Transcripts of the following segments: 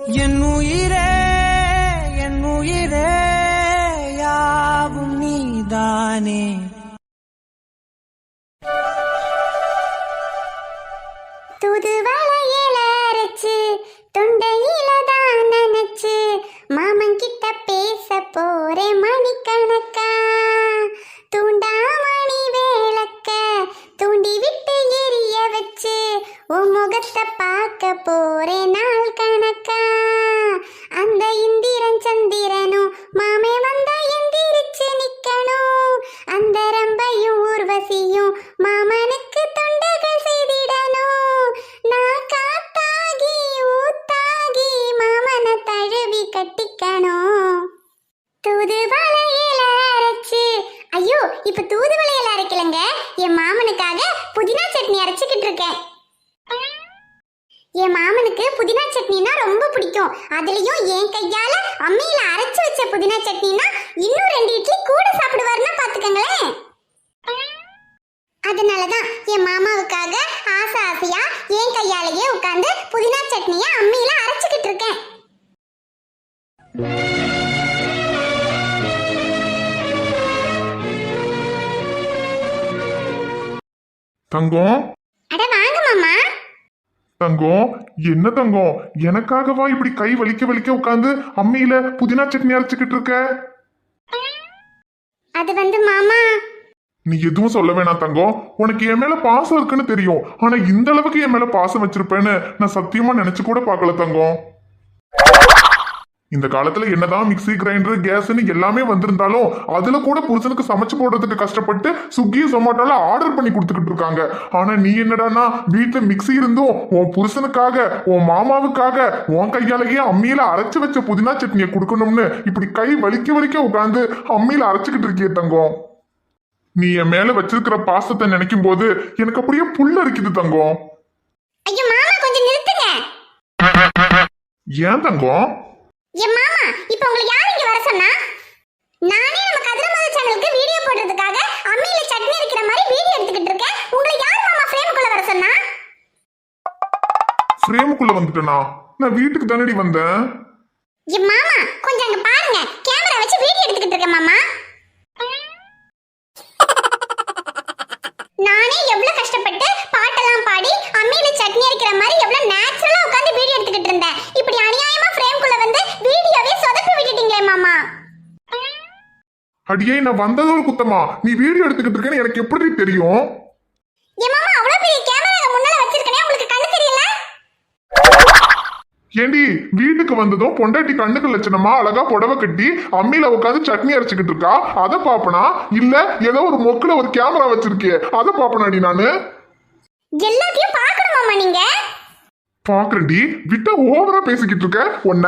என் உயிரே என் உயிரே யாவும் நீதானே. தூதுவளையில அரைச்சு தொண்டையில தான் நினைச்சு மாமன் கிட்ட பேச போறேன் மணிக்கணக்கா. தூண்டாமணி வேளக்க தூண்டி விட்டு எரிய வச்சு உன் முகத்தை பார்க்க போறேன் நாள் கணக்கா. அந்த இந்திரன் சந்திரனும் மாமே வந்தா எந்திரிச்சு நிக்கணும். அந்த ரம்பையும் ஊர்வசியும் மாமனுக்கு தொண்டுகள் செய்திடணும். நான் காத்தாகி ஊத்தாகி மாமனை தழுவி கட்டிக்கணும். தூதுவளையில அரைச்சு, ஐயோ இப்ப தூதுவளையில அரைக்கலங்க, என் மாமனுக்காக புதினா சட்னி அரைச்சுக்கிட்டு இருக்கேன். என் மாமனுக்கு புதினா சட்னினா ரொம்ப பிடிக்கும். அதுலயும் என் கையால அம்மியில அரைச்சு வச்ச புதினா சட்னினா இன்னும் 2 இட்லி கூட சாப்பிடுவாருன்னா பாத்துக்கங்களேன். அதனாலதான் என் மாமாவுக்காக ஆசை ஆசையா என் கையாலேயே உட்கார்ந்து புதினா சட்னிய அம்மியில அரைச்சுக்கிட்டு இருக்கேன். தங்கம், அட வாங்க மாமா. தங்கம் என்ன தங்கம், எனக்காகவா இப்படி கை வலிக்க வலிக்க உட்காந்து அம்மியில புதினா சட்னி அரைச்சுக்கிட்டு இருக்க? அது வந்து மாமா, நீ எதுவும் சொல்ல வேணாம் தங்கம். உனக்கு என் மேல பாசம் இருக்குன்னு தெரியும். ஆனா இந்த அளவுக்கு என் மேல பாசம் வச்சிருப்பேன்னு நான் சத்தியமா நினைச்சு கூட பார்க்கல தங்கம். இந்த காலத்துல என்னதான் மிக்சி கிரைண்டர் கேஸ்ன்னு எல்லாமே வந்திருந்தாலும் அதுல கூட புருஷனுக்கு சமைச்சு போடுறதுக்கு கஷ்டப்பட்டு ஸ்விக்கி ஜொமேட்டோல ஆர்டர் பண்ணி கொடுத்துக்கிட்டு இருக்காங்க. ஆனா நீ என்னடானா வீட்டுல மிக்சி இருந்தும் உன் புருஷனுக்காக உன் மாமாவுக்காக உன் கையாலேயே அம்மியில அரைச்சு வச்ச புதினா சட்னியை கொடுக்கணும்னு இப்படி கை வலிக்க வலிக்க உட்காந்து அம்மியில அரைச்சுக்கிட்டு இருக்கிய தங்கம். நீ என் மேல வச்சிருக்கிற பாசத்தை நினைக்கும் போது எனக்கு அப்படியே புல்ல இருக்குது தங்கம். ஐயோ மாமா கொஞ்சம் நிறுத்துங்க. ஏன் தங்கம்? என் மாமா இப்போ உங்களை யார் இங்க வர சொன்னா? நானே நம்ம கதிரமாத சேனலுக்கு வீடியோ போடுறதுக்காக அம்மியில சட்னி அரைக்கிற மாதிரி வீடியோ எடுத்துக்கிட்டு இருக்கேன். உங்களை யார் மாமா ஃப்ரேமுக்குள்ள வர சொன்னா? ஃப்ரேமுக்குள்ள வந்துட்டேனா? நான் வீட்டுக்கு தானடி வந்தேன். என் மாமா கொஞ்சம் அங்க பாருங்க, கேமரா வச்சு வீடியோ எடுத்துக்கிட்டு இருக்கேன் மாமா. நானே எவ்வளவு கஷ்டப்பட்டு பாட்டெல்லாம் பாடி அம்மியில சட்னி அரைக்கிற மாதிரி எவ்வளவு நேச்சுரலா உட்கார்ந்து வீடியோ எடுத்துக்கிட்டு இருந்தேன். இப்படி அநியாயமா ஃப்ரேம்குள்ள வந்து வீடியோவே சொதப்பி விட்டுட்டீங்களே மாமா. அடியே நான் வந்தது ஒரு குத்தமா? நீ வீடியோ எடுத்துக்கிட்டு இருக்கேன்னு எனக்கு எப்படி தெரியும்? என் மாமா அவ்வளவு பெரிய கேமரா முன்னால வச்சிருக்கனே உங்களுக்கு கண்ணு தெரியல? ஏண்டி வீட்டுக்கு வந்ததும் பொண்டாட்டி கண்ணுக்கு லட்சணமா அழகா புடவை கட்டி அம்மியில உட்காந்து சட்னி அரைச்சுக்கிட்டு இருக்கா, அதை பாப்பனா? இல்ல ஏதோ ஒரு மொக்குல ஒரு கேமரா வச்சிருக்கே, அதை பாப்பனாடி நானு? எல்லாத்தையும் பார்க்கணும் மாமா நீங்க. பாக்குறடி, விட்டா ஓவரா பேசிக்கிட்டு இருக்க உன்ன.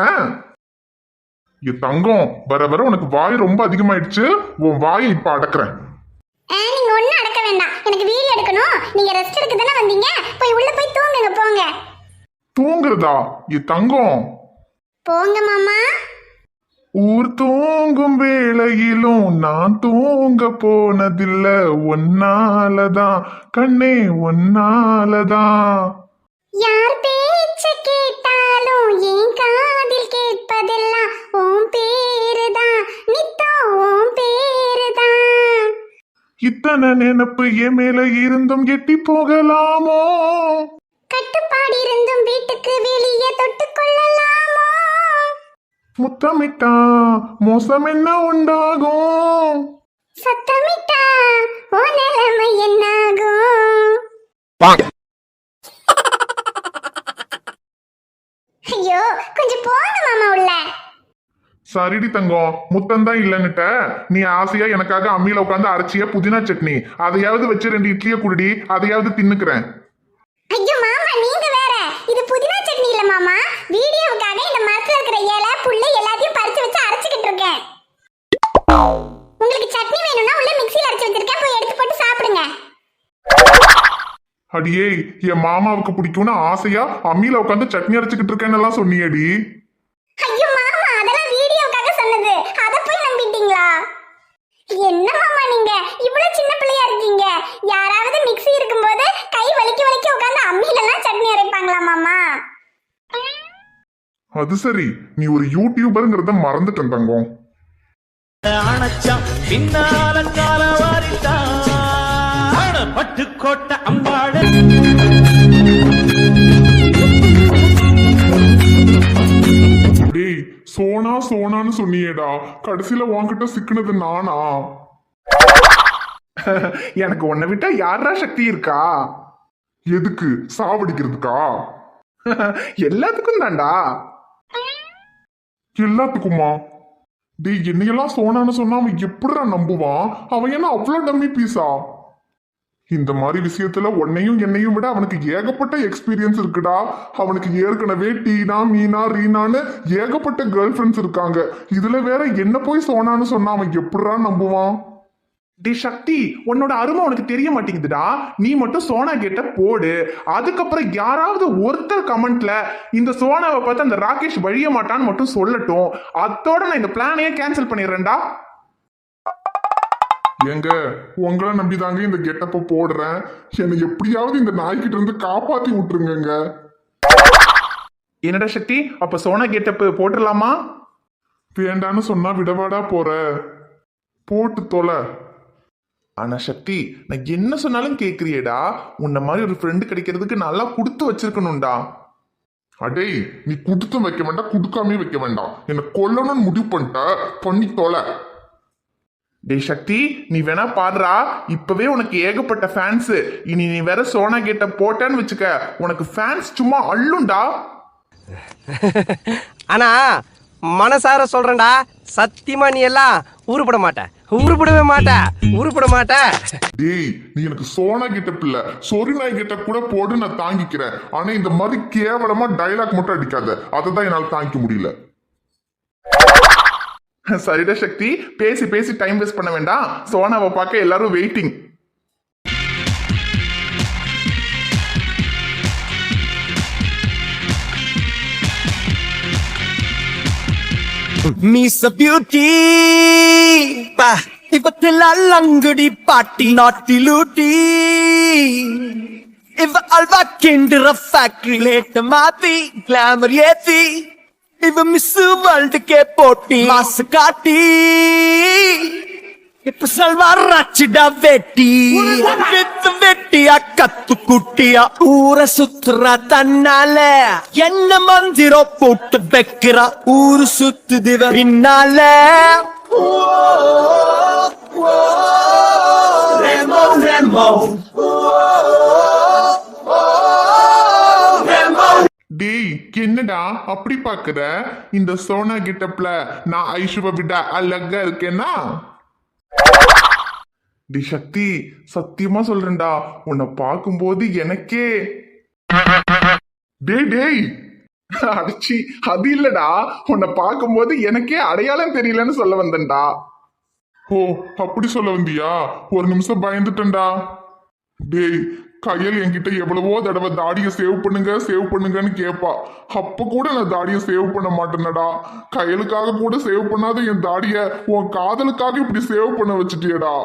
என் தங்கம், வர வர உனக்கு வாய் ரொம்ப அதிகமாயிடுச்சு. உன் வாயை இப்ப அடக்குறேன். நீங்க ஒண்ணும் அடக்க வேண்டாம், எனக்கு வீடியோ எடுக்கணும். நீங்க ரெஸ்ட் எடுக்க தானே வந்தீங்க, போய் உள்ள போய் தூங்குங்க போங்க. தூங்குறதா? என் தங்கம் போங்க மாமா. ஊர் தூங்கும் வேளையிலும் நான் தூங்க போனதில்ல, ஒன்னாலதான் கண்ணே ஒன்னாலதான். யார் பேச்ச கேட்டாலும் என் காதில் கேட்பதெல்லாம் உன் பேருதான், நித்தம் உன் பேருதான். இத்தனை நினைப்பு என் மேல இருந்தும் எட்டி போகலாமோ? கட்டுப்பாடு இருந்தும் வீட்டுக்கு வெளியே தொட்டு கொள்ளலாமோ? முத்தமிட்டா மோசம் என்ன உண்டாகும்? சத்தமிட்டா ஓ நிலைமை என்னாகும்? ஐயோ கொஞ்சம் போங்க மாமா உள்ள. சரிடி தங்கம், முத்தந்தான் இல்லன்னுட்ட. நீ ஆசையா எனக்காக அம்மியில உட்காந்து அரைச்சிய புதினா சட்னி, அதையாவது வச்சு 2 இட்லியை குடிடி, அதையாவது தின்னுக்கிறேன். ஐயோ மாமா நீங்க வேற, இது புதினா சட்னி இல்ல மாமா. வீடியோவுக்காக இந்த மரத்துல இருக்கிற இலை புல்லு எல்லாத்தையும் பறிச்சு வச்சு அரைச்சுக்கிட்டு இருக்கேன். உங்களுக்கு சட்னி வேணும்னா உள்ள மிக்ஸில அரைச்சு வச்சிருக்கேன், போய் எடுத்து போட்டு சாப்பிடுங்க. அடியே, என் மாமாவுக்கு பிடிக்கும்னு ஆசையா அம்மியில உட்காந்து சட்னி அரைச்சுக்கிட்டு இருக்கேன்னு எல்லாம் சொன்னியடி. ஐயோ மாமா அதெல்லாம் வீடியோவுக்காக சொன்னது, அத போய் நம்பிட்டீங்களா? என்ன மாமா நீங்க இவ்வளவு சின்ன பிள்ளையா இருக்கீங்க? யாராவது மிக்ஸி இருக்கும்போது கை வலிக்க வலிக்க உட்கார்ந்து அம்மியில எல்லாம் சட்னி அரைப்பாங்களா மாமா? அது சரி, நீ ஒரு யூடியூபருங்கிறத மறந்துட்டேன் தங்கம். அணைச்சான் பின்னால கால வாரிட்டான் பட்டுக்கோட்டை அம்பாடு. டேய், சோனா சோனான்னு சொன்னியேடா, கடைசியில உன்கிட்ட சிக்கினது நானா? எனக்கு உன்னை விட்டா யாரா சக்தி இருக்கா? எதுக்கு? சாவடிக்கிறதுக்கா? எல்லாத்துக்கும் தான்டா. எல்லாத்துக்குமா? டேய், என்னையெல்லாம் சோனான்னு சொன்னா அவன் எப்படிடா நம்புவான்? அவன் என்ன அவ்வளவு டம்மி பீஸா? இந்த மாதிரி விஷயத்துல உன்னையும் என்னையும் விட அவனுக்கு ஏகப்பட்ட எக்ஸ்பீரியன்ஸ் இருக்குடா. அவனுக்கு ஏற்கனவே டீனா மீனா ரீனான்னு ஏகப்பட்ட கேர்ள் ஃப்ரெண்ட்ஸ் இருக்காங்க. இதுல வேற என்ன போய் சோனான்னு சொன்னா அவன் எப்படிடா நம்புவான்? டி சக்தி, உன்னோட அருமை உனக்கு தெரிய மாட்டேங்குதுடா. நீ மட்டும் சோனா கிட்ட போடு. அதுக்கப்புறம் யாராவது ஒருத்தர் கமெண்ட்ல இந்த சோனாவை பார்த்து அந்த ராகேஷ் வழிய மாட்டான்னு மட்டும் சொல்லட்டும். அதோட நான் இந்த பிளானையே கேன்சல் பண்ணிடுறேன்டா. ஏங்க, உங்களை நம்பிதாங்க இந்த கெட்டப்ப போடுறேன். என்னை எப்படியாவது இந்த நாய்கிட்ட இருந்து காப்பாத்தி விட்டுருங்க. என்னடா சக்தி, அப்ப சோனா கெட்டப்பு போட்டுடலாமா? வேண்டான்னு சொன்னா விடவாடா போற? போட்டு தொலை. ஆனா சக்தி, நான் என்ன சொன்னாலும் கேக்குறியேடா. உன்ன மாதிரி ஒரு ஃப்ரெண்டு கிடைக்கிறதுக்கு நல்லா கொடுத்து வச்சிருக்கணும்டா. அடேய், நீ குடுத்தும் வைக்க வேண்டாம், குடுக்காமே வைக்க வேண்டாம். என்னை கொல்லணும்னு முடிவு பண்ணிட்ட, பண்ணி தொலை. டே சக்தி, நீ வேணா பாடுறா. இப்பவே உனக்கு ஏகப்பட்ட ஃபேன்ஸ். இனி நீ வேற சோனா கேட்ட போட்டேன்னு வச்சுக்க, உனக்கு ஃபேன்ஸ் சும்மா அள்ளுண்டா. ஆனா மனசார சொல்றேன்டா, சத்தியமா நீ எல்லாம் உருப்பட மாட்ட, உருப்படவே மாட்ட, உருப்பட மாட்ட. டேய், நீ எனக்கு சோனா கிட்ட பிள்ளை, சொரி நாய் கிட்ட கூட போடு, நான் தாங்கிக்கிறேன். ஆனா இந்த மாதிரி கேவலமா டைலாக் மட்டும் அடிக்காத, அதை தான் என்னால் தாங்கிக்க முடியல. சரிடா சக்தி, பேசி பேசி டைம் வேஸ்ட் பண்ண வேண்டாம். சோனாவை பார்க்க எல்லாரும் வெயிட்டிங். Miss Beauty ಇವತ್ತೆಲ್ಲ ಅಂಗಡಿ ಪಾರ್ಟಿ ನಾಟಿ ಲೂಟಿ ಇವ ಅಲ್ವಾ ಕಿಂಡರ ಫ್ಯಾಕ್ಟ್ರಿ ಲೇಟ್ ಮಾತಿ ಗ್ಲಾಮರ್ ಏತಿ ಇವ ಮಿಸ್ ವರ್ಲ್ಡ್ ಗೆ ಪೋಟಿ ಮಾಸ್ ಕಾಟಿ இப்ப சல்வார் ராச்சிடா வெட்டி வித்து வெட்டியா கத்து குட்டியா ஊரை சுத்துறா தன்னால என்ன மந்திரோ போட்டு வைக்கிறா ஊரு சுத்துதிவ பின்னால ரெமோ ரெமோ டேய், என்னடா அப்படி பாக்குற? இந்த சோனா கிட்டப்ல நான் ஐஷுவை விட அழகா இருக்கேன்னா? டி சக்தி, சத்தியமா சொல்றேன்டா, உன்னை பார்க்கும்போது எனக்கே. டேய் டேய், அடிச்சி அது இல்லடா, உன்னை பார்க்கும்போது எனக்கே அடையாளம் தெரியலன்னு சொல்ல வந்தேன்டா. ஓ, அப்படி சொல்ல வந்தியா? ஒரு நிமிஷம் பயந்துட்டேன்டா. டேய், கையல் என்கிட்ட எவ்வளவோ தடவை தாடியை சேவ் பண்ணுங்கன்னு கேட்பா. அப்ப கூட நான் தாடியை சேவ் பண்ண மாட்டேனடா. கையலுக்காக கூட சேவ் பண்ணாத என் தாடிய உன் காதலுக்காக இப்படி சேவ் பண்ண வச்சுட்டியடா.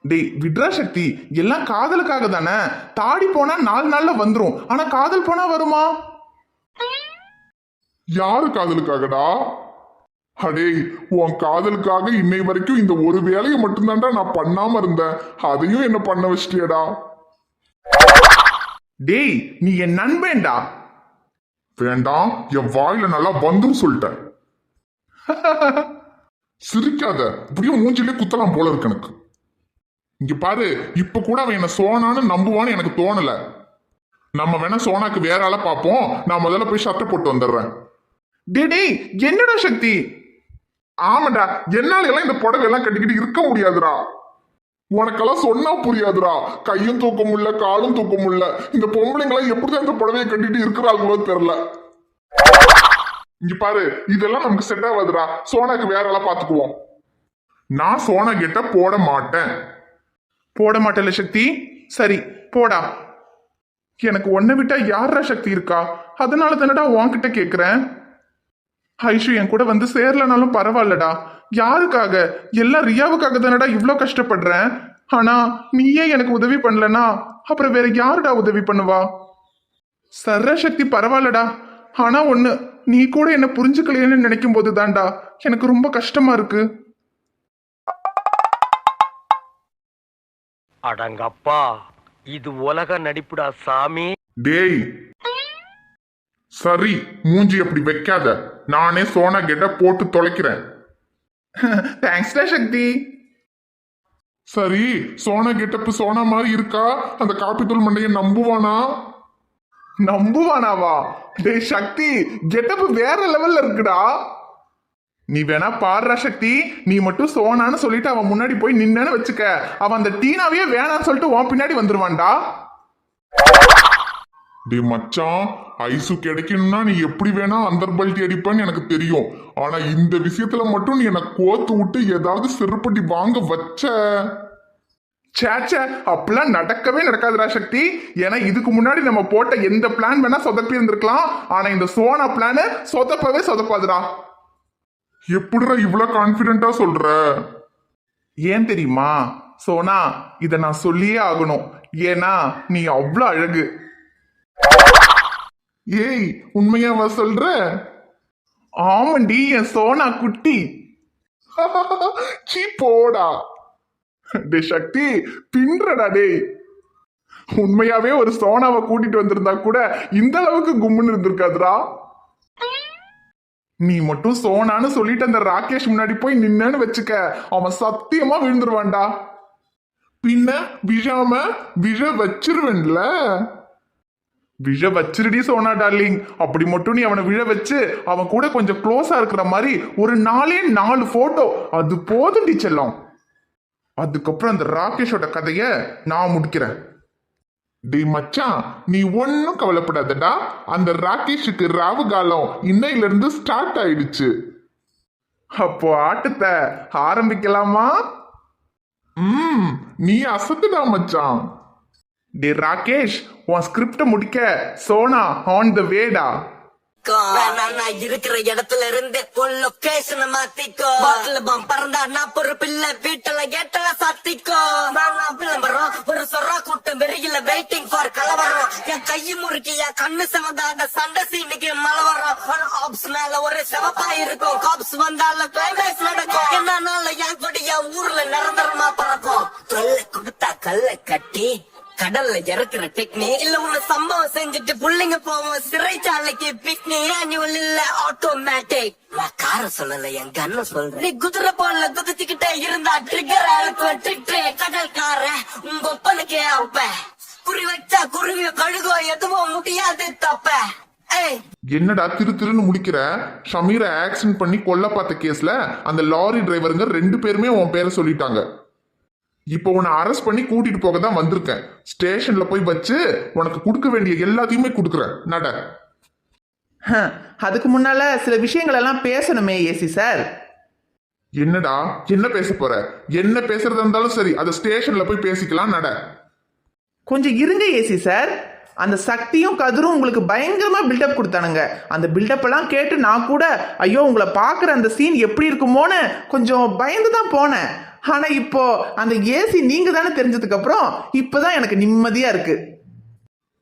டேய் விட்ரா சக்தி, எல்லாம் காதலுக்காக தானே. தாடி போனா 4 நாள்ல வந்துரும், ஆனா காதல் போனா வருமா? யாரு காதலுக்காகடா? அடே, உன் காதலுக்காக இன்னை வரைக்கும் இந்த ஒரு வேலையை மட்டும்தான்டா நான் பண்ணாம இருந்தேன். அதையும் என்ன பண்ண வச்சிட்டியடா. டேய், நீ என் நண்பேண்டா. வேண்டாம், என் வாயில நல்லா வந்தும் சொல்லிட்டேன். சிரிக்காத, இப்படியும் மூஞ்சிலே குத்தலாம் போல இருக்கு எனக்கு. இங்க பாரு, இப்ப கூட அவன் என்ன சோனான்னு நம்புவான்னு எனக்கு தோணல. நம்ம வேணா சோனாக்கு வேற ஆளை பார்ப்போம். நான் முதல்ல போய் சட்டை போட்டு வந்துடுறேன். டேய் என்னடா சக்தி? ஆமாடா, என்னால எல்லாம் இந்த புடவை எல்லாம் கட்டிக்கிட்டு இருக்க முடியாதுடா. உனக்கெல்லாம் சொன்னா புரியாதுடா. கையும் தூக்க முடியல, காலும் தூக்க முடியல. இந்த பொம்பளைங்களாம் எப்படிதான் இந்த புடவையை கட்டிட்டு இருக்கிறாங்களோ தெரியல. இங்க பாரு, இதெல்லாம் நமக்கு செட் ஆகாதுடா. சோனாக்கு வேற ஆளா பாத்துக்குவோம். நான் சோனா கிட்ட போட மாட்டேன். போட மாட்டேல சக்தி? சரி போடா. எனக்கு ஒன்ன விட்டா யாரா சக்தி இருக்கா? அதனால தானடா உன்கிட்ட கேக்குறேன். ஐஷு என் கூட வந்து சேரலனாலும் பரவாயில்லடா. யாருக்காக? எல்லாம் ரியாவுக்காக தானடா இவ்ளோ கஷ்டப்படுறேன். ஆனா நீயே எனக்கு உதவி பண்ணலனா அப்புறம் வேற யாருடா உதவி பண்ணுவா? சர்ற சக்தி பரவாயில்லடா. ஆனா ஒண்ணு, நீ கூட என்ன புரிஞ்சுக்கலையேன்னு நினைக்கும் போது தான்டா எனக்கு ரொம்ப கஷ்டமா இருக்கு. அடங்கப்பா, இது உலக நடிப்புடா சாமி. டேய் சரி, மூஞ்சி அப்படி வைக்காத. நானே சோனா கிட்ட போட்டு தொலைக்கிறேன். தேங்க்ஸ்டா சக்தி. சரி, சோனா கெட்டப்பு சோனா மாதிரி இருக்கா? அந்த காப்பித்தூள் மண்டைய நம்புவானா? நம்புவானாவா? டேய் சக்தி, கெட்டப் வேற லெவல்ல இருக்குடா. நீ வேணா பாடுறா சக்தி. நீ மட்டும் சோனான்னு சொல்லிட்டு அவன் முன்னாடி போய் நின்னு வச்சுக்க, அவன் அந்த டீனாவே வேணான்னு சொல்லிட்டு உன் பின்னாடி வந்துருவான்டா. டே மச்சான், ஐசு கிடைக்கணும்னா நீ எப்படி வேணா அந்தர்பல்ட்டி அடிப்பான்னு எனக்கு தெரியும். ஆனா இந்த விஷயத்துல மட்டும் நீ எனக்கு கோத்து விட்டு ஏதாவது சிறுபட்டி வாங்க வச்ச. சேச்சே, அப்பெல்லாம் நடக்கவே நடக்காதுடா சக்தி. ஏன்னா இதுக்கு முன்னாடி நம்ம போட்ட எந்த பிளான் வேணா சொதப்பி இருந்திருக்கலாம், ஆனா இந்த சோனா பிளான் சொதப்பவே சொதப்பாதுடா. எப்படிடா இவ்வளவு கான்பிடென்டா சொல்ற? ஏன் தெரியுமா சோனா, இத நான் சொல்லியே ஆகணும். ஏன்னா நீ அவ்வளவு அழகு. ஏய், உண்மையாவா சொல்ற? ஆமண்டி, என் சோனா குட்டி. சீ போடா. டே சக்தி, பின்றடா டேய். உண்மையாவே ஒரு சோனாவை கூட்டிட்டு வந்திருந்தா கூட இந்த அளவுக்கு கும்முன்னு இருந்திருக்காதுடா. நீ மட்டும் சோனான்னு சொல்லிட்டு அந்த ராகேஷ் முன்னாடி போய் நின்னு வச்சுக்க, அவன் சத்தியமா விழுந்துருவான்டா. பின்ன விஷ வச்சிருவேன்ல. விஷ வச்சிருடி சோனா டார்லிங். அப்படி மட்டும் நீ அவனை விழ வச்சு அவன் கூட கொஞ்சம் க்ளோஸா இருக்கிற மாதிரி ஒரு 4 போட்டோ, அது போதும் செல்லம். அதுக்கப்புறம் அந்த ராகேஷோட கதைய நான் முடிக்கிறேன். டேய் மச்சான், நீ ஒன்னும் கவலைப்படாதடா. அந்த ராகேஷுக்கு ராவு காலம் இன்னையில இருந்து ஸ்டார்ட் ஆயிடுச்சு. அப்போ ஆட்டத்தை ஆரம்பிக்கலாமா? நீ அசத்துடா மச்சான். டே ராகேஷ், உன் ஸ்கிரிப்ட முடிக்க சோனா ஆன் த வேடா. நான் இருக்கிற இடத்துல இருந்து உன் லொகேஷனை மாத்திக்கோ. பாட்டில பம் பறந்தா நான் பொறுப்பில்ல, வீட்டுல கேட்டல சாத்திக்கோ. நான் விளம்பரம் ஒரு சொரா கூட்டம் வெறியில வெயிட்டிங் ஃபார் கலவரம். என் கையை முறுக்கி என் கண்ணு செவந்தா அந்த சண்டை சீனுக்கு மழை வரும். ஆப்ஸ் மேல ஒரு செவப்பா இருக்கும், காப்ஸ் வந்தால கிளைமேக்ஸ் நடக்கும். என்னால என் கொடியா ஊர்ல நிரந்தரமா பறக்கும். தொல்ல கொடுத்தா கல்ல கட்டி கடல்ல இறக்குற டெக்னிக் இல்ல, உன்னை சம்பவம் செஞ்சுட்டு புள்ளைங்க போவோம் சிறைச்சாலைக்கு பிக்னிக். ஆனுவல் இல்ல ஆட்டோமேட்டிக், நான் கார சொல்லல என் கண்ண சொல்றேன். நீ குதிரை போல குதிச்சுக்கிட்டே இருந்தா ட்ரிகர் அழுக்கு கடல் கார உங்க ஒப்பனுக்கே அப்ப குறி வச்சா குருவிய கழுகோ எதுவும் முடியாது தப்ப. என்னடா திருன்னு முடிக்கிற? ஷமீரை ஆக்சிடென்ட் பண்ணி கொல்ல பார்த்த கேஸ்ல அந்த லாரி டிரைவருங்க 2 பேருமே உன் பேரை சொல்லிட்டாங்க. இப்போ உன்னை அரெஸ்ட் பண்ணி கூட்டிட்டு போக தான் வந்திருக்கேன். ஸ்டேஷன்ல போய் வச்சு உனக்கு கொடுக்க வேண்டிய எல்லாத்தையுமே கொடுக்குறேன். நட. அதுக்கு முன்னால சில விஷயங்கள் எல்லாம் பேசணுமே ஏசி சார். என்னடா என்ன பேச போற? என்ன பேசுறதா இருந்தாலும் சரி, அதை ஸ்டேஷன்ல போய் பேசிக்கலாம். நட. கொஞ்சம் இருங்க ஏசி சார். அந்த சக்தியும் கதிரும் உங்களுக்கு பயங்கரமா பில்டப் கொடுத்தானுங்க. அந்த பில்டப் எல்லாம் கேட்டு நான் கூட ஐயோ உங்களை பார்க்குற அந்த சீன் எப்படி இருக்குமோன்னு கொஞ்சம் பயந்து தான் போனேன். ஆனா இப்போ அந்த ஏசி நீங்க தானே தெரிஞ்சதுக்கு அப்புறம் இப்பதான் எனக்கு நிம்மதியா இருக்கு.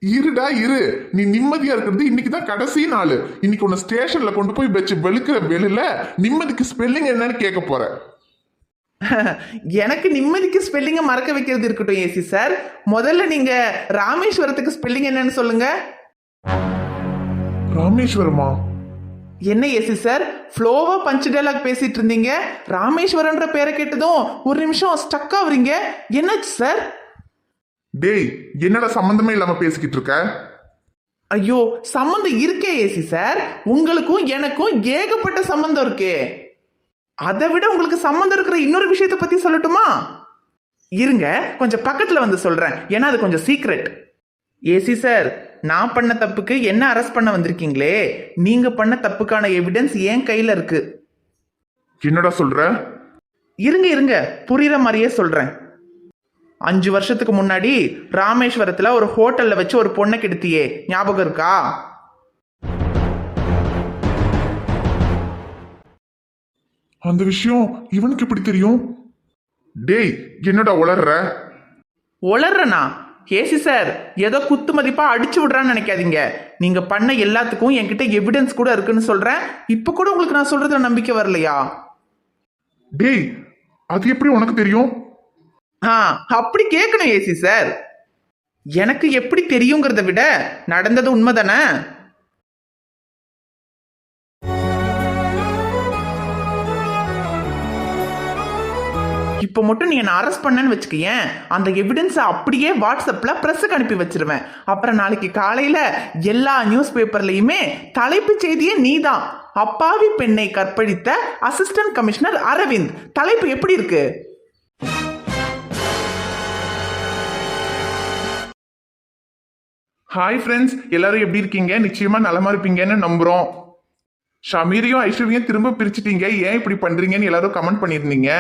இருடா இரு, நீ நிம்மதியா இருக்கிறது இன்னைக்கு தான் கடைசி நாள். இன்னைக்கு உன்னை ஸ்டேஷன்ல கொண்டு போய் வச்சு வெளுக்கிற வெளில நிம்மதிக்கு ஸ்பெல்லிங் என்னன்னு கேட்க போற. எனக்கு நிம்மதிக்கு ஸ்பெல்லிங்கை மறக்க வைக்கிறது இருக்கட்டும் ஏசி சார். முதல்ல நீங்க ராமேஸ்வரத்துக்கு ஸ்பெல்லிங் என்னன்னு சொல்லுங்க. ராமேஸ்வரமா? என்ன ஏசி சார், ஃப்ளோவா பஞ்ச் டைலாக் பேசிட்டு இருந்தீங்க, ராமேஸ்வரன்ற பேரை கேட்டதும் ஒரு நிமிஷம் ஸ்டக் ஆகுறீங்க. என்னாச்சு சார்? டேய், என்னடா சம்பந்தமே இல்லாம பேசிக்கிட்டு இருக்க? ஐயோ, சம்பந்தம் இருக்கே ஏசி சார். உங்களுக்கும் எனக்கும் ஏகப்பட்ட சம்பந்தம் இருக்கே. அதை விட உங்களுக்கு சம்பந்தம் இருக்கிற இன்னொரு விஷயத்தை பத்தி சொல்லட்டுமா? இருங்க, கொஞ்சம் பக்கத்துல வந்து சொல்றேன், ஏன்னா அது கொஞ்சம் சீக்ரெட். ஏசி சார், நான் பண்ண தப்புக்கு என்ன அரெஸ்ட் பண்ண வந்திருக்கீங்களே, நீங்க பண்ண தப்புக்கான எவிடன்ஸ் என் கையில இருக்கு. என்னடா சொல்ற? இருங்க புரியுற மாதிரியே சொல்றேன். 5 வருஷத்துக்கு முன்னாடி ராமேஸ்வரத்துல ஒரு ஹோட்டல்ல வச்சு ஒரு பொண்ணை கெடுத்தியே, ஞாபகம் இருக்கா? அந்த விஷயம் இவனுக்கு எப்படி தெரியும்? டேய், என்னடா உளர்ற? உளறனா? ஏசி சார் ஏதோ குத்து மதிப்பா அடிச்சு விடுறான்னு நினைக்காதீங்க. நீங்க பண்ண எல்லாத்துக்கும் என்கிட்ட எவிடன்ஸ் கூட இருக்குன்னு சொல்றேன். இப்ப கூட உங்களுக்கு நான் சொல்றதுல நம்பிக்கை வரலையா? டேய், அது எப்படி உனக்கு தெரியும்? அப்படி கேட்கணும் ஏசி சார். எனக்கு எப்படி தெரியுங்கிறத விட நடந்தது உண்மைதானே? இப்போ மட்டும் நீ என்ன அரெஸ்ட் பண்ணன்னு வச்சுக்கேன், அந்த எவிடன்ஸை அப்படியே வாட்ஸ்அப்ல பிரஸுக்கு அனுப்பி வச்சிருவேன். அப்புறம் நாளைக்கு காலையில எல்லா நியூஸ் பேப்பர்லயுமே தலைப்பு செய்தியே நீதான், அப்பாவி பெண்ணை கற்பழித்த அசிஸ்டன்ட் கமிஷனர் அரவிந்த். தலைப்பு எப்படி இருக்கு? ஹாய் ஃப்ரெண்ட்ஸ், எல்லாரும் எப்படி இருக்கீங்க? நிச்சயமா நலமா இருப்பீங்கன்னு நம்புறோம். ஷமீரையும் ஐஸ்வர்யும் திரும்ப பிரிச்சுட்டீங்க, ஏன் இப்படி பண்றீங்கன்னு எல்லாரும் கமெண்ட் பண்ணியிருந்தீங்க.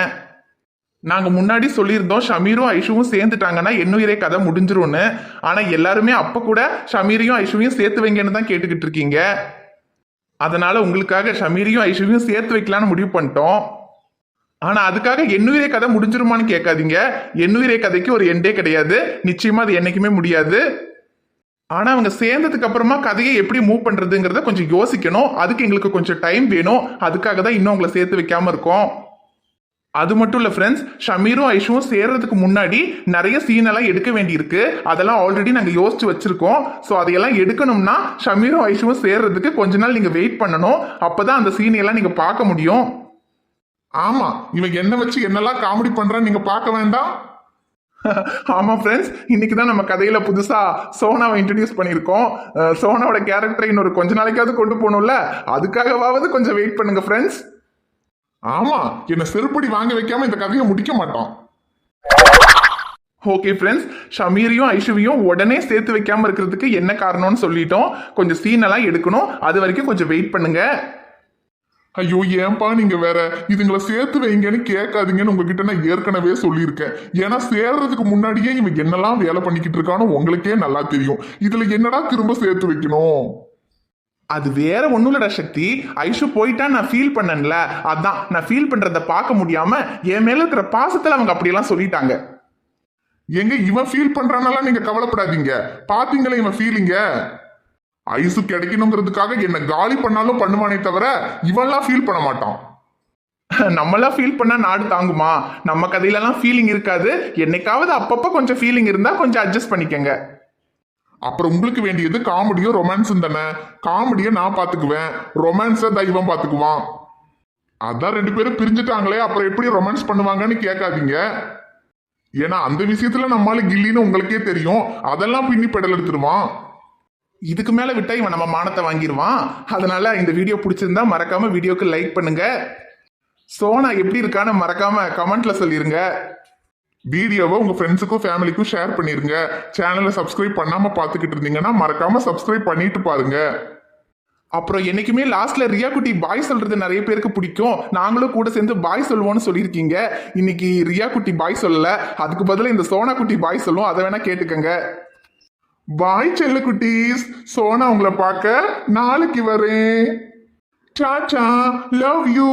நாங்க முன்னாடி சொல்லியிருந்தோம் ஷமீரும் ஐஷுவும் சேர்ந்துட்டாங்கன்னா என்னுயிரே கதை முடிஞ்சிரும்னு. ஆனா எல்லாருமே அப்ப கூட ஷமீரையும் ஐஷுவையும் சேர்த்து வைங்கன்னு தான் கேட்டுக்கிட்டு இருக்கீங்க. அதனால உங்களுக்காக ஷமீரையும் ஐஷுவையும் சேர்த்து வைக்கலான்னு முடிவு பண்ணிட்டோம். ஆனா அதுக்காக என்னுயிரே கதை முடிஞ்சிருமான்னு கேட்காதீங்க. என்னுயிரே கதைக்கு ஒரு எண்டே கிடையாது, நிச்சயமா அது என்னைக்குமே முடியாது. ஆனா அவங்க சேர்ந்ததுக்கு அப்புறமா கதையை எப்படி மூவ் பண்றதுங்கிறத கொஞ்சம் யோசிக்கணும். அதுக்கு எங்களுக்கு கொஞ்சம் டைம் வேணும். அதுக்காக தான் இன்னும் உங்களை சேர்த்து வைக்காம இருக்கோம். அது மட்டும் இல்ல ஃப்ரெண்ட்ஸ், ஷமீரும் ஐஷுவும் சேர்றதுக்கு முன்னாடி நிறைய சீன் எல்லாம் எடுக்க வேண்டியிருக்கு. அதெல்லாம் ஆல்ரெடி நாங்க யோசிச்சு வச்சிருக்கோம். ஸோ அதையெல்லாம் எடுக்கணும்னா ஷமீரும் ஐஷுவும் சேர்றதுக்கு கொஞ்ச நாள் நீங்க வெயிட் பண்ணணும். அப்பதான் அந்த சீன் எல்லாம் நீங்க பார்க்க முடியும். ஆமா, இவன் என்ன வச்சு என்னெல்லாம் காமெடி பண்றான்னு நீங்க பார்க்க வேண்டாம். ஆமா ஃப்ரெண்ட்ஸ், இன்னைக்கு தான் நம்ம கதையில புதுசா சோனாவை இன்ட்ரடியூஸ் பண்ணியிருக்கோம். சோனாவோட கேரக்டரை இன்னொரு கொஞ்ச நாளைக்காவது கொண்டு போகணும்ல, அதுக்காகவாவது கொஞ்சம் வெயிட் பண்ணுங்க ஃப்ரெண்ட்ஸ். ஆமா, என்ன செருப்படி வாங்க வைக்காம இந்த கதையை முடிக்க மாட்டோம். ஓகே ஃப்ரெண்ட்ஸ், ஷமீரையும் ஐஷுவையும் உடனே சேர்த்து வைக்காம இருக்கிறதுக்கு என்ன காரணம்னு சொல்லிட்டோம். கொஞ்சம் சீன் எல்லாம் எடுக்கணும், அது வரைக்கும் கொஞ்சம் வெயிட் பண்ணுங்க. ஐயோ, ஏன்பா நீங்க வேற இதுங்களை சேர்த்து வைங்கன்னு கேட்காதீங்கன்னு உங்ககிட்ட நான் ஏற்கனவே சொல்லியிருக்கேன். ஏன்னா சேர்றதுக்கு முன்னாடியே இவன் என்னெல்லாம் வேலை பண்ணிக்கிட்டு இருக்கானோ உங்களுக்கே நல்லா தெரியும். இதுல என்னடா திரும்ப சேர்த்து வைக்கணும்? அது வேற ஒண்ணும் இல்லடா சக்தி. ஐஷு போயிட்டா நான் ஃபீல் பண்ணல, அதான் நான் ஃபீல் பண்றத பார்க்க முடியாம என் மேல இருக்கிற பாசத்துல அவங்க அப்படியெல்லாம் சொல்லிட்டாங்க. எங்க இவன் ஃபீல் பண்றானால நீங்க கவலைப்படாதீங்க. பாத்தீங்களா இவன் ஃபீலிங்க? ஐசு கிடைக்கணுங்கிறதுக்காக என்ன காலி பண்ணாலும் பண்ணுவானே தவிர இவன்லாம் ஃபீல் பண்ண மாட்டான். நம்மளாம் ஃபீல் பண்ணா நாடு தாங்குமா? நம்ம கதையிலலாம் ஃபீலிங் இருக்காது. என்னைக்காவது அப்பப்ப கொஞ்சம் ஃபீலிங் இருந்தா கொஞ்சம் அட்ஜஸ்ட் பண்ணிக்கங்க. அப்புறம் உங்களுக்கு வேண்டியது காமெடியும் ரொமான்ஸும் தானே. காமெடியை நான் பாத்துக்குவேன், ரொமான்ஸை தெய்வம் பாத்துக்குவான். அதான் ரெண்டு பேரும் பிரிஞ்சுட்டாங்களே, அப்புறம் எப்படி ரொமான்ஸ் பண்ணுவாங்கன்னு கேட்காதீங்க. ஏன்னா அந்த விஷயத்துல நம்மளால கில்லின்னு உங்களுக்கே தெரியும். அதெல்லாம் பின்னி பெடல் எடுத்துருவான். இதுக்கு மேல விட்டா இவன் நம்ம மானத்தை வாங்கிடுவான். அதனால இந்த வீடியோ பிடிச்சிருந்தா மறக்காம வீடியோக்கு லைக் பண்ணுங்க. சோனா எப்படி இருக்கான்னு மறக்காம கமெண்ட்ல சொல்லிருங்க. வீடியோவை உங்க ஃப்ரெண்ட்ஸுக்கும் ஃபேமிலிக்கும் ஷேர் பண்ணிருங்க. சேனலை சப்ஸ்கிரைப் பண்ணாம பாத்துக்கிட்டு இருந்தீங்கன்னா மறக்காம சப்ஸ்கிரைப் பண்ணிட்டு பாருங்க. அப்புறம் என்னைக்குமே லாஸ்ட்ல ரியா குட்டி பாய் சொல்றது நிறைய பேருக்கு பிடிக்கும். நாங்களும் கூட சேர்ந்து பாய் சொல்லுவோம்னு சொல்லியிருக்கீங்க. இன்னைக்கு ரியா குட்டி பாய் சொல்லல, அதுக்கு பதிலா இந்த சோனா குட்டி பாய் சொல்லுவோம். அதை வேணா கேட்டுக்கங்க. பாய் செல்ல குட்டீஸ், சோனா உங்களை பார்க்க நாளைக்கு வரேன். Tata, love you.